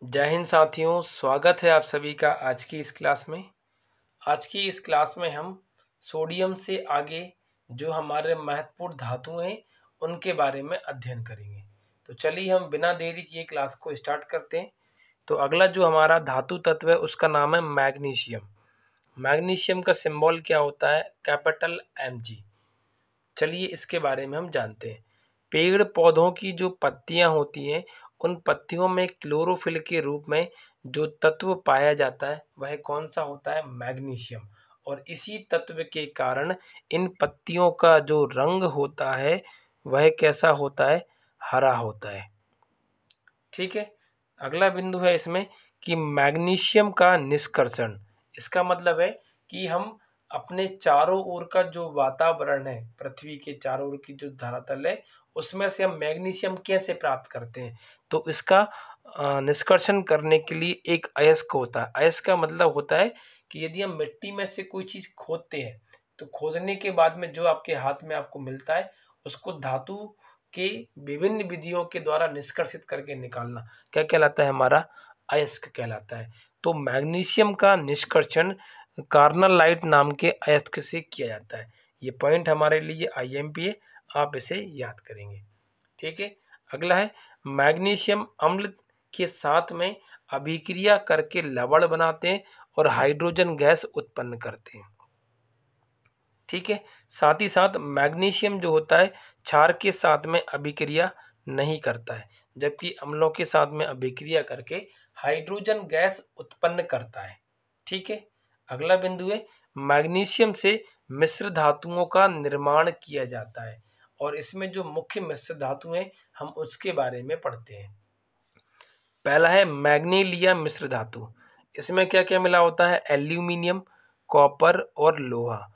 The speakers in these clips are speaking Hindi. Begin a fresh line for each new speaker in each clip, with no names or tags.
जय हिंद साथियों, स्वागत है आप सभी का आज की इस क्लास में। आज की इस क्लास में हम सोडियम से आगे जो हमारे महत्वपूर्ण धातु हैं उनके बारे में अध्ययन करेंगे। तो चलिए हम बिना देरी किए क्लास को स्टार्ट करते हैं। तो अगला जो हमारा धातु तत्व है उसका नाम है मैग्नीशियम। मैग्नीशियम का सिंबल क्या होता है? Capital Mg। चलिए इसके बारे में हम जानते हैं। पेड़ पौधों की जो पत्तियां होती हैं उन पत्तियों में क्लोरोफिल के रूप में जो तत्व पाया जाता है वह कौन सा होता है? मैग्नीशियम। और इसी तत्व के कारण इन पत्तियों का जो रंग होता है वह कैसा होता है? हरा होता है। ठीक है। अगला बिंदु है इसमें कि मैग्नीशियम का निष्कर्षण। इसका मतलब है कि हम अपने चारों ओर का जो वातावरण है, पृथ्वी के चारों ओर की जो धरातल है, उसमें से हम मैग्नीशियम कैसे प्राप्त करते हैं? तो इसका निष्कर्षण करने के लिए एक अयस्क होता है। अयस्क का मतलब होता है कि यदि हम मिट्टी में से कोई चीज खोदते हैं तो खोदने के बाद में जो आपके हाथ में आपको मिलता है उसको धातु के विभिन्न विधियों के द्वारा निष्कर्षित करके निकालना क्या कहलाता है? हमारा अयस्क कहलाता है। तो मैग्नीशियम का निष्कर्षण कार्नलाइट नाम के अयस्क से किया जाता है। ये पॉइंट हमारे लिए आईएमपी है, आप इसे याद करेंगे। ठीक है। अगला है मैग्नीशियम अम्ल के साथ में अभिक्रिया करके लवण बनाते हैं और हाइड्रोजन गैस उत्पन्न करते हैं। ठीक है। साथ ही साथ मैग्नीशियम जो होता है क्षार के साथ में अभिक्रिया नहीं करता है, जबकि अम्लों के साथ में अभिक्रिया करके हाइड्रोजन गैस उत्पन्न करता है। ठीक है। अगला बिंदु है मैग्नीशियम से मिश्र धातुओं का निर्माण किया जाता है और इसमें जो मुख्य मिश्र धातु हैं हम उसके बारे में पढ़ते हैं। पहला है मैग्नीलिया मिश्र धातु। इसमें क्या क्या मिला होता है? एल्यूमिनियम, कॉपर और लोहा।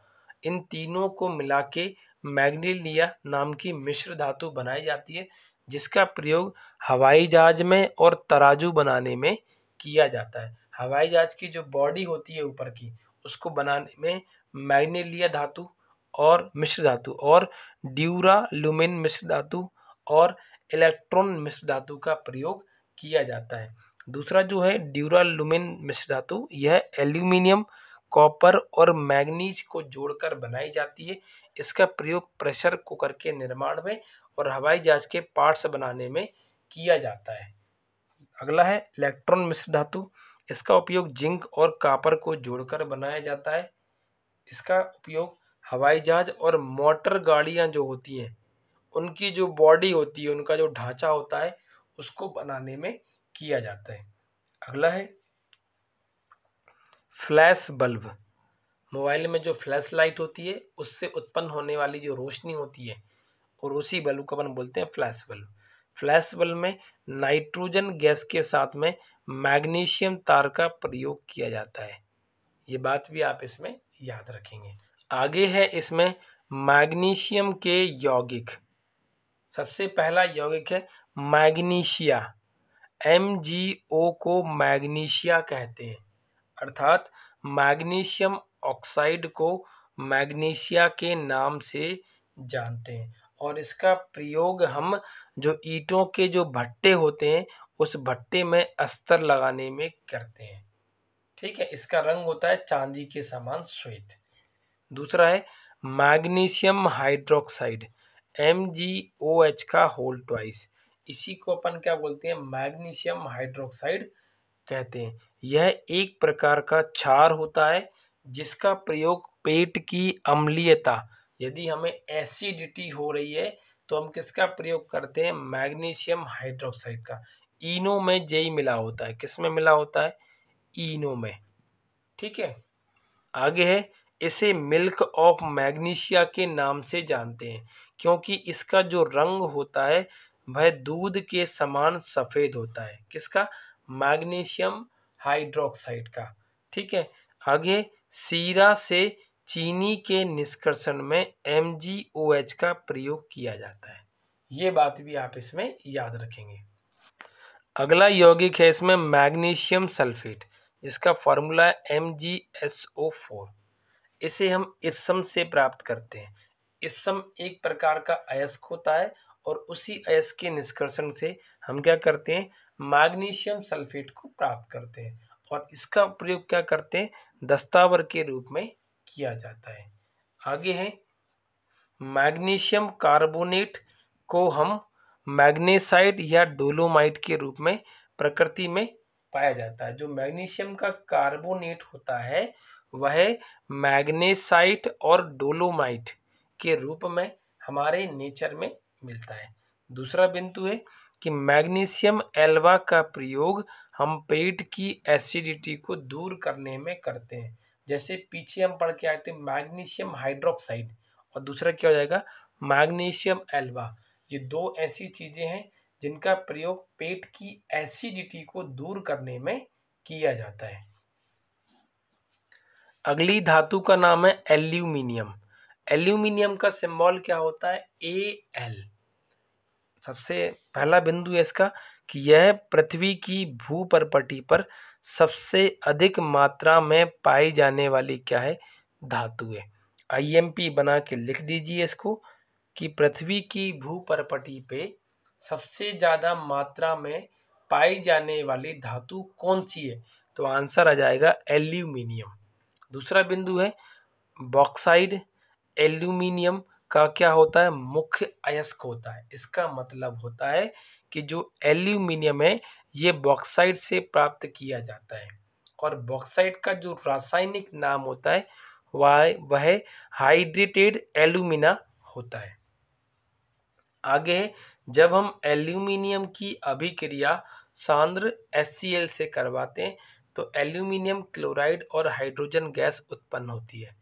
इन तीनों को मिला के मैग्नीलिया नाम की मिश्र धातु बनाई जाती है, जिसका प्रयोग हवाई जहाज में और तराजू बनाने में किया जाता है। हवाई जहाज की जो बॉडी होती है ऊपर की, उसको बनाने में मैग्नीलिया धातु और मिश्र धातु और ड्यूरालुमिन मिश्र धातु और इलेक्ट्रॉन मिश्र धातु का प्रयोग किया जाता है। दूसरा जो है ड्यूरालुमिन मिश्र धातु, यह एल्यूमिनियम, कॉपर और मैग्नीज को जोड़कर बनाई जाती है। इसका प्रयोग प्रेशर कुकर के निर्माण में और हवाई जहाज के पार्ट्स बनाने में किया जाता है। अगला है इलेक्ट्रॉन मिश्र धातु। इसका उपयोग जिंक और कॉपर को जोड़कर बनाया जाता है। इसका उपयोग हवाई जहाज और मोटर गाड़ियां जो होती हैं उनकी जो बॉडी होती है, उनका जो ढांचा होता है, उसको बनाने में किया जाता है। अगला है फ्लैश बल्ब। मोबाइल में जो फ्लैश लाइट होती है उससे उत्पन्न होने वाली जो रोशनी होती है और उसी बल्ब को अपन बोलते हैं फ्लैश बल्ब। फ्लैश बल्ब में नाइट्रोजन गैस के साथ में मैग्नीशियम तार का प्रयोग किया जाता है। ये बात भी आप इसमें याद रखेंगे। आगे है इसमें मैग्नीशियम के यौगिक। सबसे पहला यौगिक है मैग्नीशिया। MgO को मैग्नीशिया कहते हैं, अर्थात मैग्नीशियम ऑक्साइड को मैग्नीशिया के नाम से जानते हैं। और इसका प्रयोग हम जो ईंटों के जो भट्टे होते हैं उस भट्टे में अस्तर लगाने में करते हैं। ठीक है। इसका रंग होता है चांदी के समान श्वेत। दूसरा है मैग्नीशियम हाइड्रोक्साइड, MgOH का होल ट्वाइस। इसी को अपन क्या बोलते हैं? मैग्नीशियम हाइड्रोक्साइड कहते हैं। यह एक प्रकार का क्षार होता है जिसका प्रयोग पेट की अम्लीयता, यदि हमें एसिडिटी हो रही है तो हम किसका प्रयोग करते हैं? मैग्नीशियम हाइड्रोक्साइड का। इनो में जेई मिला होता है। किस में मिला होता है? इनो में। ठीक है। आगे है इसे मिल्क ऑफ मैग्नीशिया के नाम से जानते हैं क्योंकि इसका जो रंग होता है वह दूध के समान सफेद होता है। किसका? मैग्नीशियम हाइड्रोक्साइड का। ठीक है। आगे सीरा से चीनी के निष्कर्षण में MgOH का प्रयोग किया जाता है। ये बात भी आप इसमें याद रखेंगे। अगला यौगिक है इसमें मैग्नीशियम सल्फेट, जिसका फॉर्मूला है MgSO4। इसे हम इप्सम से प्राप्त करते हैं। इप्सम एक प्रकार का अयस्क होता है और उसी अयस्क के निष्कर्षण से हम क्या करते हैं, मैग्नीशियम सल्फेट को प्राप्त करते हैं और इसका प्रयोग क्या करते हैं, दस्तावर के रूप में किया जाता है। आगे है मैग्नीशियम कार्बोनेट को हम मैग्नेसाइट या डोलोमाइट के रूप में प्रकृति में पाया जाता है। जो मैग्नीशियम का कार्बोनेट होता है वह मैग्नेसाइट और डोलोमाइट के रूप में हमारे नेचर में मिलता है। दूसरा बिंदु है कि मैग्नीशियम एल्वा का प्रयोग हम पेट की एसिडिटी को दूर करने में करते हैं। जैसे पीछे हम पढ़ के आए थे मैग्नीशियम हाइड्रोक्साइड और दूसरा क्या हो जाएगा, मैग्नीशियम एल्वा। ये दो ऐसी चीजें हैं जिनका प्रयोग पेट की एसिडिटी को दूर करने में किया जाता है। अगली धातु का नाम है एल्यूमिनियम। एल्यूमिनियम का सिंबल क्या होता है, Al। सबसे पहला बिंदु है इसका कि यह पृथ्वी की भूपर्पटी पर सबसे अधिक मात्रा में पाई जाने वाली क्या है, धातु है। IMP बना के लिख दीजिए इसको कि पृथ्वी की भूपर्पटी पे सबसे ज़्यादा मात्रा में पाई जाने वाली धातु कौन सी है, तो आंसर आ जाएगा एल्यूमिनियम। दूसरा बिंदु है बॉक्साइड। एल्यूमिनियम का क्या होता है, मुख्य अयस्क होता है। इसका मतलब होता है कि जो एल्यूमिनियम है ये बॉक्साइड से प्राप्त किया जाता है और बॉक्साइड का जो रासायनिक नाम होता है वह हाइड्रेटेड एल्यूमिना होता है। आगे जब हम एल्यूमिनियम की अभिक्रिया सांद्र HCl से करवाते हैं तो एल्यूमिनियम क्लोराइड और हाइड्रोजन गैस उत्पन्न होती है।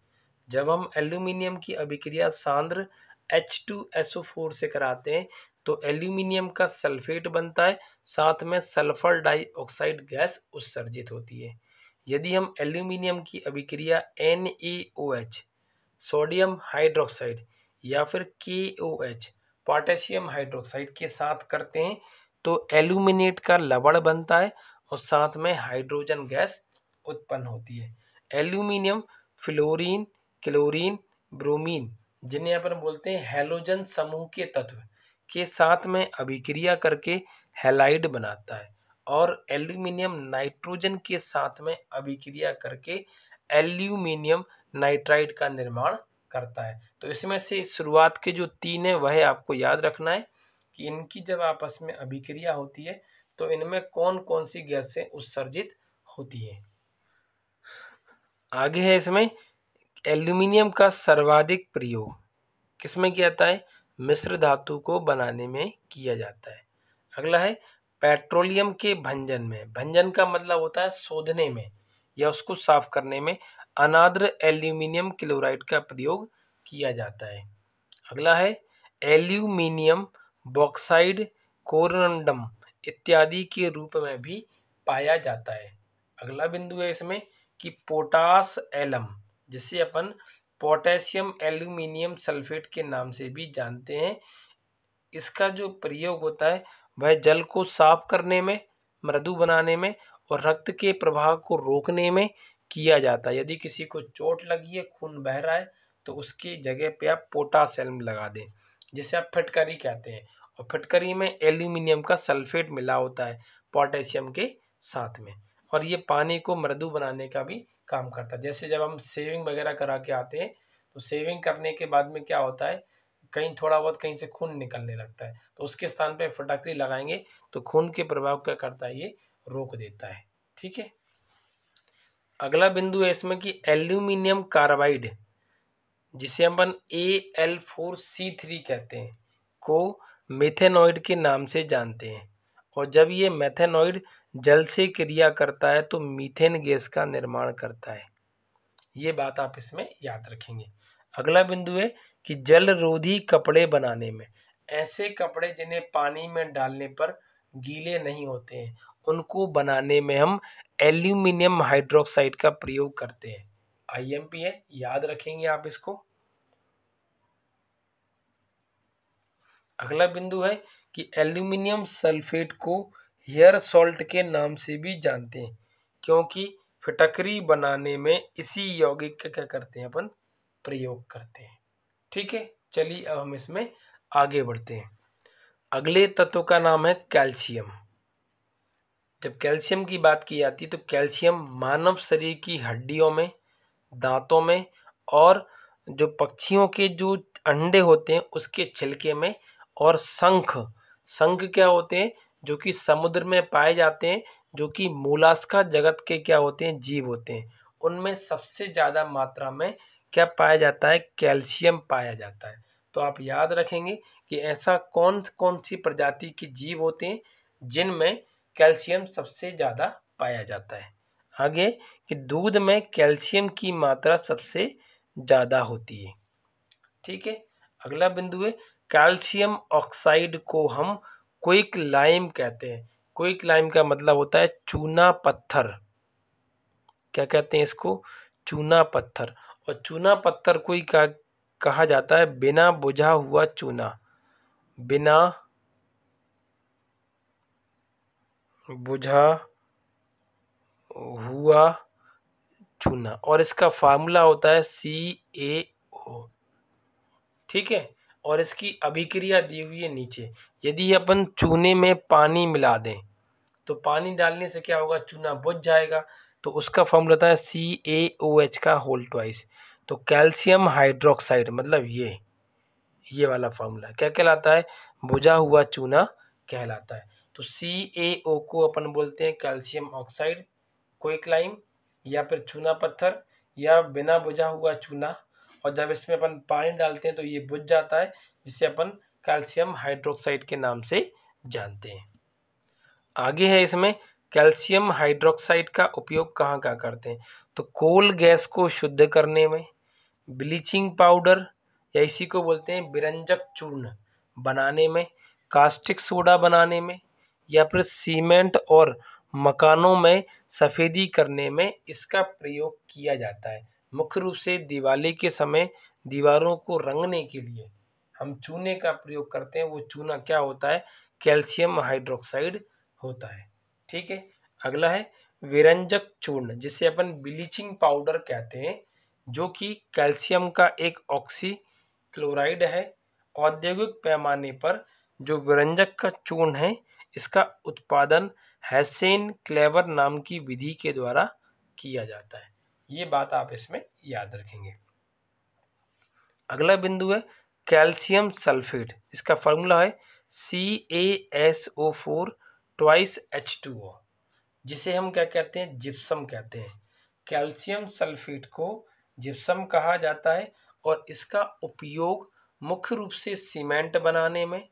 जब हम एल्यूमिनियम की अभिक्रिया सांद्र H2SO4 से कराते हैं तो एल्यूमिनियम का सल्फेट बनता है, साथ में सल्फर डाइऑक्साइड गैस उत्सर्जित होती है। यदि हम एल्यूमिनियम की अभिक्रिया NaOH सोडियम हाइड्रोक्साइड या फिर KOH पोटेशियम हाइड्रोक्साइड के साथ करते हैं तो एल्यूमिनेट का लवण बनता है और साथ में हाइड्रोजन गैस उत्पन्न होती है। एल्यूमिनियम फ्लोरीन, क्लोरीन, ब्रोमीन जिन्हें अपन बोलते हैं हैलोजन समूह के तत्व के साथ में अभिक्रिया करके हैलाइड बनाता है और एल्यूमिनियम नाइट्रोजन के साथ में अभिक्रिया करके एल्यूमिनियम नाइट्राइड का निर्माण करता है। तो इसमें से शुरुआत के जो तीन है वह आपको याद रखना है कि इनकी जब आपस में अभिक्रिया होती है तो इनमें कौन कौन सी गैसें उत्सर्जित होती है। आगे है इसमें एल्यूमिनियम का सर्वाधिक प्रयोग किसमें किया जाता है, मिश्र धातु को बनाने में किया जाता है। अगला है पेट्रोलियम के भंजन में। भंजन का मतलब होता है शोधने में या उसको साफ करने में अनाद्र एल्यूमिनियम क्लोराइड का प्रयोग किया जाता है। अगला है एल्यूमिनियम बॉक्साइड कोरंडम इत्यादि के रूप में भी पाया जाता है। अगला बिंदु है इसमें कि पोटास एलम जिसे अपन पोटेशियम एल्यूमिनियम सल्फेट के नाम से भी जानते हैं, इसका जो प्रयोग होता है वह जल को साफ करने में, मृदु बनाने में और रक्त के प्रवाह को रोकने में किया जाता है। यदि किसी को चोट लगी है, खून बह रहा है तो उसकी जगह पे आप पोटासियम लगा दें जिसे आप फिटकरी कहते हैं और फिटकरी में एल्यूमिनियम का सल्फेट मिला होता है पोटेशियम के साथ में और ये पानी को मृदु बनाने का भी काम करता है। जैसे जब हम सेविंग वगैरह करा के आते हैं तो सेविंग करने के बाद में क्या होता है, कहीं थोड़ा बहुत कहीं से खून निकलने लगता है तो उसके स्थान पे फटकरी लगाएंगे तो खून के प्रभाव क्या करता है, ये रोक देता है। ठीक है। अगला बिंदु है इसमें कि एल्यूमिनियम कार्बाइड जिसे अपन Al4C3 कहते हैं को मेथेनॉइड के नाम से जानते हैं और जब ये मेथेनॉइड जल से क्रिया करता है तो मीथेन गैस का निर्माण करता है। ये बात आप इसमें याद रखेंगे। अगला बिंदु है कि जल रोधी कपड़े बनाने में ऐसे कपड़े जिन्हें पानी में डालने पर गीले नहीं होते हैं उनको बनाने में हम एल्यूमिनियम हाइड्रोक्साइड का प्रयोग करते हैं। IMP है, याद रखेंगे आप इसको। अगला बिंदु है कि एल्यूमिनियम सल्फेट को हेयर सॉल्ट के नाम से भी जानते हैं क्योंकि फिटकरी बनाने में इसी यौगिक का क्या करते हैं, अपन प्रयोग करते हैं। ठीक है, चलिए अब हम इसमें आगे बढ़ते हैं। अगले तत्व का नाम है कैल्शियम। जब कैल्शियम की बात की जाती है तो कैल्शियम मानव शरीर की हड्डियों में, दांतों में और जो पक्षियों के जो अंडे होते हैं उसके छिलके में, और शंख शंख क्या होते हैं जो कि समुद्र में पाए जाते हैं, जो कि मोलास्का जगत के क्या होते हैं, जीव होते हैं, उनमें सबसे ज़्यादा मात्रा में क्या पाया जाता है, कैल्शियम पाया जाता है। तो आप याद रखेंगे कि ऐसा कौन कौन सी प्रजाति के जीव होते हैं जिनमें कैल्शियम सबसे ज़्यादा पाया जाता है। आगे कि दूध में कैल्शियम की मात्रा सबसे ज़्यादा होती है। ठीक है, अगला बिंदु है कैल्शियम ऑक्साइड को हम क्विक लाइम कहते हैं। क्विक लाइम का मतलब होता है चूना पत्थर। क्या कहते हैं इसको, चूना पत्थर। और चूना पत्थर को ही कहा जाता है बिना बुझा हुआ चूना, बिना बुझा हुआ चूना, और इसका फार्मूला होता है CaO। ठीक है, और इसकी अभिक्रिया दी हुई है नीचे। यदि अपन चूने में पानी मिला दें तो पानी डालने से क्या होगा, चूना बुझ जाएगा। तो उसका फॉर्मूला होता है CaOH का होल ट्वाइस। तो कैल्शियम हाइड्रोक्साइड मतलब ये वाला फॉर्मूला क्या कहलाता है, बुझा हुआ चूना कहलाता है। तो CaO को अपन बोलते हैं कैल्शियम ऑक्साइड, क्विकलाइम, या फिर चूना पत्थर, या बिना बुझा हुआ चूना। और जब इसमें अपन पानी डालते हैं तो ये बुझ जाता है, जिसे अपन कैल्शियम हाइड्रोक्साइड के नाम से जानते हैं। आगे है इसमें कैल्शियम हाइड्रोक्साइड का उपयोग कहाँ कहाँ करते हैं, तो कोल गैस को शुद्ध करने में, ब्लीचिंग पाउडर या इसी को बोलते हैं विरंजक चूर्ण बनाने में, कास्टिक सोडा बनाने में, या फिर सीमेंट और मकानों में सफ़ेदी करने में इसका प्रयोग किया जाता है। मुख्य रूप से दिवाली के समय दीवारों को रंगने के लिए हम चूने का प्रयोग करते हैं। वो चूना क्या होता है, कैल्शियम हाइड्रोक्साइड होता है। ठीक है, अगला है विरंजक चूर्ण, जिसे अपन ब्लीचिंग पाउडर कहते हैं, जो कि कैल्शियम का एक ऑक्सी क्लोराइड है। औद्योगिक पैमाने पर जो विरंजक का चूर्ण है इसका उत्पादन हेसेन क्लेवर नाम की विधि के द्वारा किया जाता है। ये बात आप इसमें याद रखेंगे। अगला बिंदु है कैल्शियम सल्फेट। इसका फॉर्मूला है CaSO4 ट्वाइस H2O, जिसे हम क्या कहते हैं, जिप्सम कहते हैं। कैल्शियम सल्फेट को जिप्सम कहा जाता है और इसका उपयोग मुख्य रूप से सीमेंट बनाने में,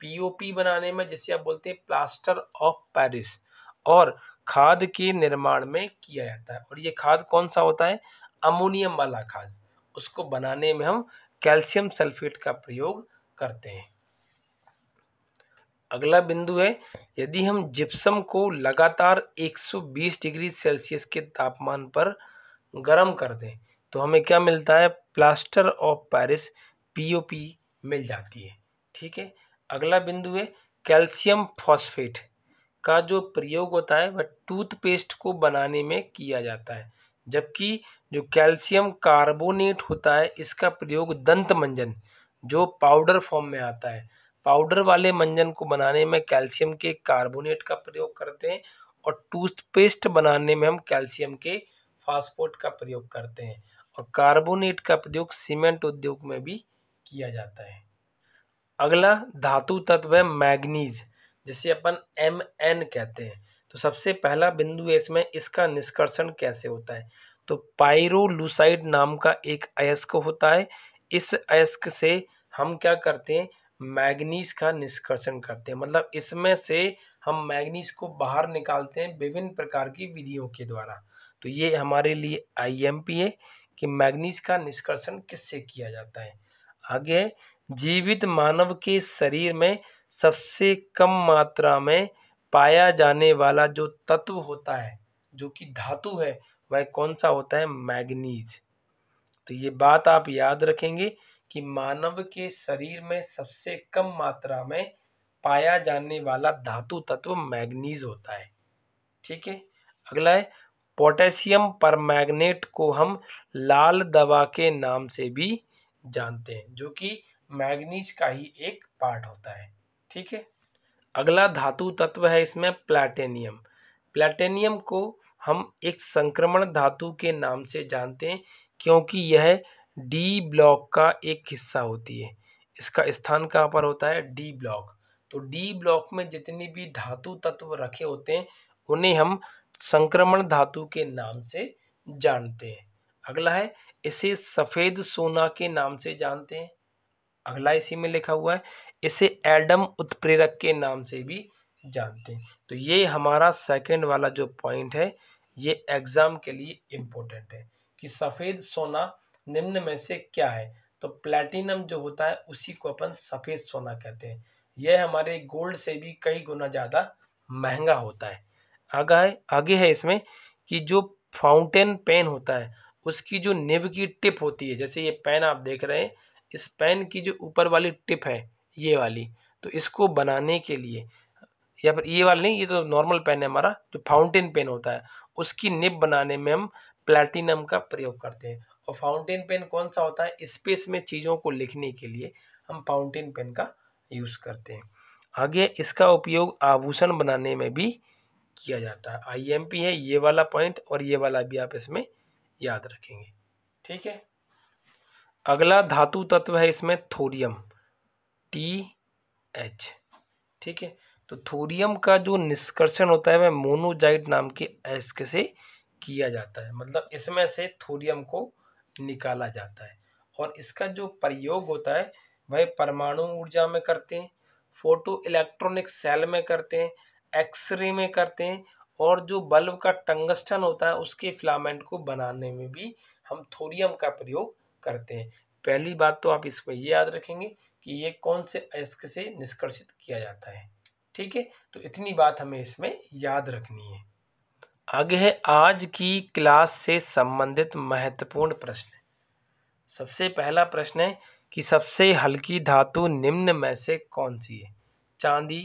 POP बनाने में, जिसे आप बोलते हैं प्लास्टर ऑफ पेरिस, और खाद के निर्माण में किया जाता है। और ये खाद कौन सा होता है, अमोनियम वाला खाद, उसको बनाने में हम कैल्शियम सल्फेट का प्रयोग करते हैं। अगला बिंदु है यदि हम जिप्सम को लगातार 120 डिग्री सेल्सियस के तापमान पर गर्म कर दें तो हमें क्या मिलता है, प्लास्टर ऑफ पेरिस POP मिल जाती है। ठीक है, अगला बिंदु है कैल्शियम फॉस्फेट का जो प्रयोग होता है वह टूथपेस्ट को बनाने में किया जाता है, जबकि जो कैल्शियम कार्बोनेट होता है इसका प्रयोग दंत मंजन जो पाउडर फॉर्म में आता है, पाउडर वाले मंजन को बनाने में कैल्शियम के कार्बोनेट का प्रयोग करते हैं, और टूथपेस्ट बनाने में हम कैल्शियम के फास्फोरेट का प्रयोग करते हैं, और कार्बोनेट का प्रयोग सीमेंट उद्योग में भी किया जाता है। अगला धातु तत्व है मैग्नीज, जिसे अपन Mn कहते हैं। तो सबसे पहला बिंदु है इसमें, इसका निष्कर्षण कैसे होता है, तो पाइरोलुसाइड नाम का एक अयस्क होता है। इस अयस्क से हम क्या करते हैं, मैग्नीज का निष्कर्षण करते हैं, मतलब इसमें से हम मैग्नीज को बाहर निकालते हैं विभिन्न प्रकार की विधियों के द्वारा। तो ये हमारे लिए IMP है कि मैग्नीज का निष्कर्षण किससे किया जाता है। आगे जीवित मानव के शरीर में सबसे कम मात्रा में पाया जाने वाला जो तत्व होता है, जो कि धातु है, वह कौन सा होता है, मैग्नीज। तो ये बात आप याद रखेंगे कि मानव के शरीर में सबसे कम मात्रा में पाया जाने वाला धातु तत्व मैग्नीज होता है। ठीक है, अगला है पोटेशियम परमैंगनेट को हम लाल दवा के नाम से भी जानते हैं, जो कि मैग्नीज का ही एक पार्ट होता है। ठीक है। अगला धातु तत्व है इसमें प्लैटिनम। प्लैटिनम को हम एक संक्रमण धातु के नाम से जानते हैं क्योंकि यह डी ब्लॉक का एक हिस्सा होती है। इसका स्थान कहाँ पर होता है? D block. तो डी ब्लॉक में जितनी भी धातु तत्व रखे होते हैं उन्हें हम संक्रमण धातु के नाम से जानते हैं। अगला है इसे सफेद सोना के नाम से जानते हैं। अगला इसी में लिखा हुआ है इसे एडम उत्प्रेरक के नाम से भी जानते हैं। तो ये हमारा सेकंड वाला जो पॉइंट है ये एग्जाम के लिए इम्पोर्टेंट है कि सफ़ेद सोना निम्न में से क्या है। तो प्लैटिनम जो होता है उसी को अपन सफ़ेद सोना कहते हैं। यह हमारे गोल्ड से भी कई गुना ज़्यादा महंगा होता है। आगे है इसमें कि जो फाउंटेन पेन होता है उसकी जो निब की टिप होती है, जैसे ये पेन आप देख रहे हैं, इस पेन की जो ऊपर वाली टिप है ये वाली, तो इसको बनाने के लिए, या फिर ये वाला नहीं, ये तो नॉर्मल पेन है हमारा, जो फाउंटेन पेन होता है उसकी निब बनाने में हम प्लैटिनम का प्रयोग करते हैं। और फाउंटेन पेन कौन सा होता है? स्पेस में चीज़ों को लिखने के लिए हम फाउंटेन पेन का यूज़ करते हैं। आगे इसका उपयोग आभूषण बनाने में भी किया जाता है। आईएमपी है ये वाला पॉइंट, और ये वाला भी आप इसमें याद रखेंगे। ठीक है। अगला धातु तत्व है इसमें थोरियम, TH। ठीक है। तो थोरियम का जो निष्कर्षण होता है वह मोनोजाइट नाम के अयस्क से किया जाता है, मतलब इसमें से थोरियम को निकाला जाता है। और इसका जो प्रयोग होता है वह परमाणु ऊर्जा में करते हैं, फोटो इलेक्ट्रॉनिक सेल में करते हैं, एक्सरे में करते हैं, और जो बल्ब का टंगस्टन होता है उसके फिलामेंट को बनाने में भी हम थोरियम का प्रयोग करते हैं। पहली बात तो आप इसमें ये याद रखेंगे कि ये कौन से अयस्क से निष्कर्षित किया जाता है। ठीक है। तो इतनी बात हमें इसमें याद रखनी है। आगे है आज की क्लास से संबंधित महत्वपूर्ण प्रश्न। सबसे पहला प्रश्न है कि सबसे हल्की धातु निम्न में से कौन सी है? चांदी,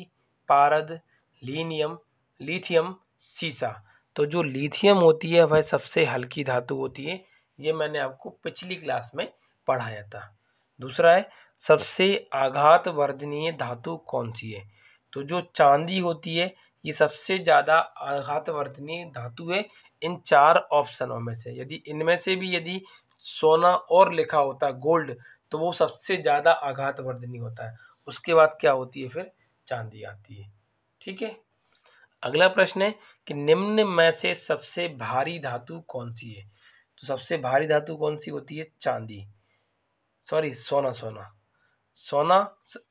पारद, लिथियम, सीसा। तो जो लिथियम होती है वह सबसे हल्की धातु होती है, ये मैंने आपको पिछली क्लास में पढ़ाया था। दूसरा है सबसे आघात वर्धनीय धातु कौन सी है? तो जो चांदी होती है ये सबसे ज़्यादा आघात वर्धनीय धातु है इन 4 ऑप्शनों में से। यदि इनमें से भी यदि सोना और लिखा होता है गोल्ड, तो वो सबसे ज़्यादा आघात वर्धनीय होता है। उसके बाद क्या होती है? फिर चांदी आती है। ठीक है। अगला प्रश्न है कि निम्न में से सबसे भारी धातु कौन सी है? तो सबसे भारी धातु कौन सी होती है? सोना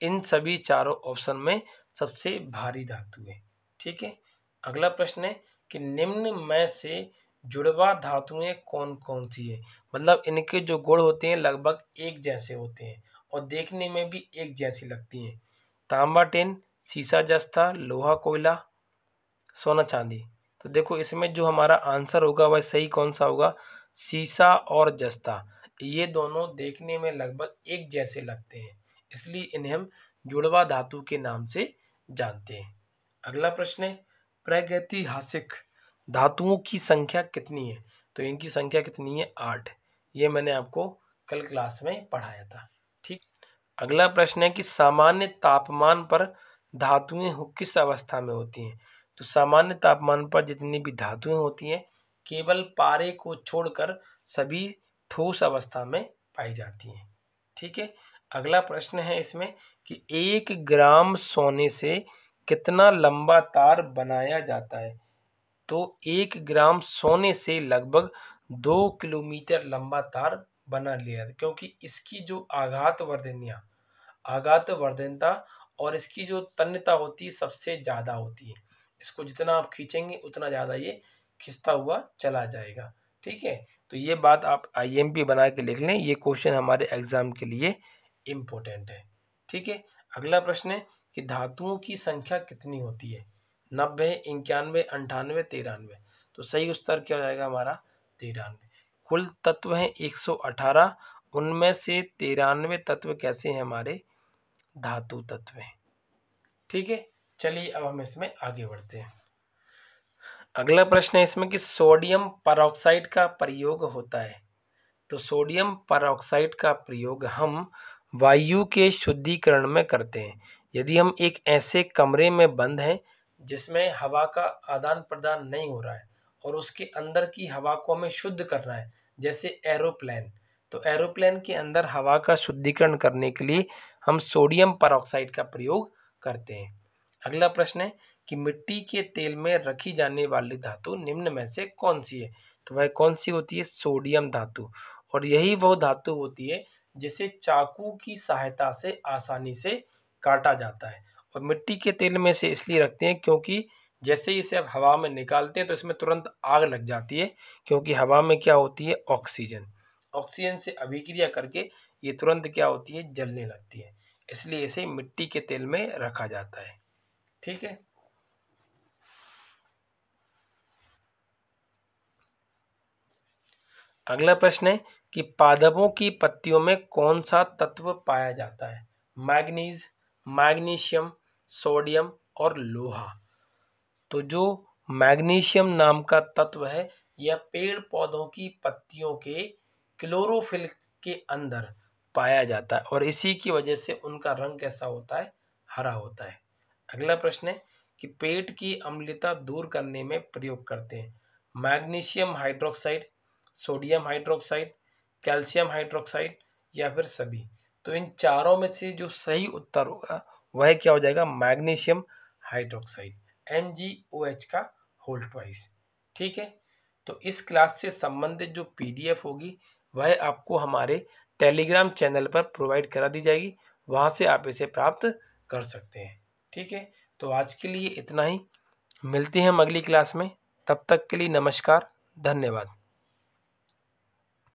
इन सभी चारों ऑप्शन में सबसे भारी धातु है। ठीक है। अगला प्रश्न है कि निम्न में से जुड़वा धातुएं कौन कौन सी है? मतलब इनके जो गुण होते हैं लगभग एक जैसे होते हैं और देखने में भी एक जैसी लगती हैं। तांबा टिन, सीसा जस्ता, लोहा कोयला, सोना चांदी। तो देखो इसमें जो हमारा आंसर होगा वह सही कौन सा होगा? सीसा और जस्ता, ये दोनों देखने में लगभग एक जैसे लगते हैं, इसलिए इन्हें हम जुड़वा धातु के नाम से जानते हैं। अगला प्रश्न है प्रागैतिहासिक धातुओं की संख्या कितनी है? तो इनकी संख्या कितनी है? 8। ये मैंने आपको कल क्लास में पढ़ाया था। ठीक। अगला प्रश्न है कि सामान्य तापमान पर धातुएं किस अवस्था में होती हैं? तो सामान्य तापमान पर जितनी भी धातुएं होती हैं केवल पारे को छोड़कर सभी ठोस अवस्था में पाई जाती हैं। ठीक है। अगला प्रश्न है इसमें कि 1 ग्राम सोने से कितना लंबा तार बनाया जाता है? तो 1 ग्राम सोने से लगभग 2 किलोमीटर लंबा तार बना लिया, क्योंकि इसकी जो आघात वर्धनता और इसकी जो तन्यता होती है सबसे ज़्यादा होती है। इसको जितना आप खींचेंगे उतना ज़्यादा ये खिंचता हुआ चला जाएगा। ठीक है। तो ये बात आप आईएमपी बना के लिख लें, ये क्वेश्चन हमारे एग्जाम के लिए इम्पोर्टेंट है। ठीक है। अगला प्रश्न है कि धातुओं की संख्या कितनी होती है? 90, 91, 98, 93। तो सही उत्तर क्या हो जाएगा हमारा? 93। कुल तत्व हैं 118, उनमें से 93 तत्व कैसे हैं? हमारे धातु तत्व हैं। ठीक है। चलिए अब हम इसमें आगे बढ़ते हैं। अगला प्रश्न है इसमें कि सोडियम परऑक्साइड का प्रयोग होता है। तो सोडियम परऑक्साइड का प्रयोग हम वायु के शुद्धिकरण में करते हैं। यदि हम एक ऐसे कमरे में बंद हैं जिसमें हवा का आदान प्रदान नहीं हो रहा है और उसके अंदर की हवा को हमें शुद्ध करना है, जैसे एरोप्लेन, तो एरोप्लेन के अंदर हवा का शुद्धिकरण करने के लिए हम सोडियम परऑक्साइड का प्रयोग करते हैं। अगला प्रश्न है कि मिट्टी के तेल में रखी जाने वाली धातु निम्न में से कौन सी है? तो वह कौन सी होती है? सोडियम धातु। और यही वो धातु होती है जिसे चाकू की सहायता से आसानी से काटा जाता है। और मिट्टी के तेल में से इसलिए रखते हैं क्योंकि जैसे ही इसे आप हवा में निकालते हैं तो इसमें तुरंत आग लग जाती है, क्योंकि हवा में क्या होती है? ऑक्सीजन। ऑक्सीजन से अभिक्रिया करके ये तुरंत क्या होती है? जलने लगती है। इसलिए इसे मिट्टी के तेल में रखा जाता है। ठीक है। अगला प्रश्न है कि पादपों की पत्तियों में कौन सा तत्व पाया जाता है? मैग्नीज, मैग्नीशियम, सोडियम और लोहा। तो जो मैग्नीशियम नाम का तत्व है यह पेड़ पौधों की पत्तियों के क्लोरोफिल के अंदर पाया जाता है और इसी की वजह से उनका रंग कैसा होता है? हरा होता है। अगला प्रश्न है कि पेट की अम्लता दूर करने में प्रयोग करते हैं magnesium hydroxide, sodium hydroxide, calcium hydroxide या फिर सभी। तो इन चारों में से जो सही उत्तर होगा वह क्या हो जाएगा? मैग्नीशियम हाइड्रोक्साइड, MgOH का होल ट्वाइस। ठीक है। तो इस क्लास से संबंधित जो PDF होगी वह आपको हमारे टेलीग्राम चैनल पर प्रोवाइड करा दी जाएगी, वहाँ से आप इसे प्राप्त कर सकते हैं। ठीक है। तो आज के लिए इतना ही, मिलते हैं हम अगली क्लास में। तब तक के लिए नमस्कार, धन्यवाद।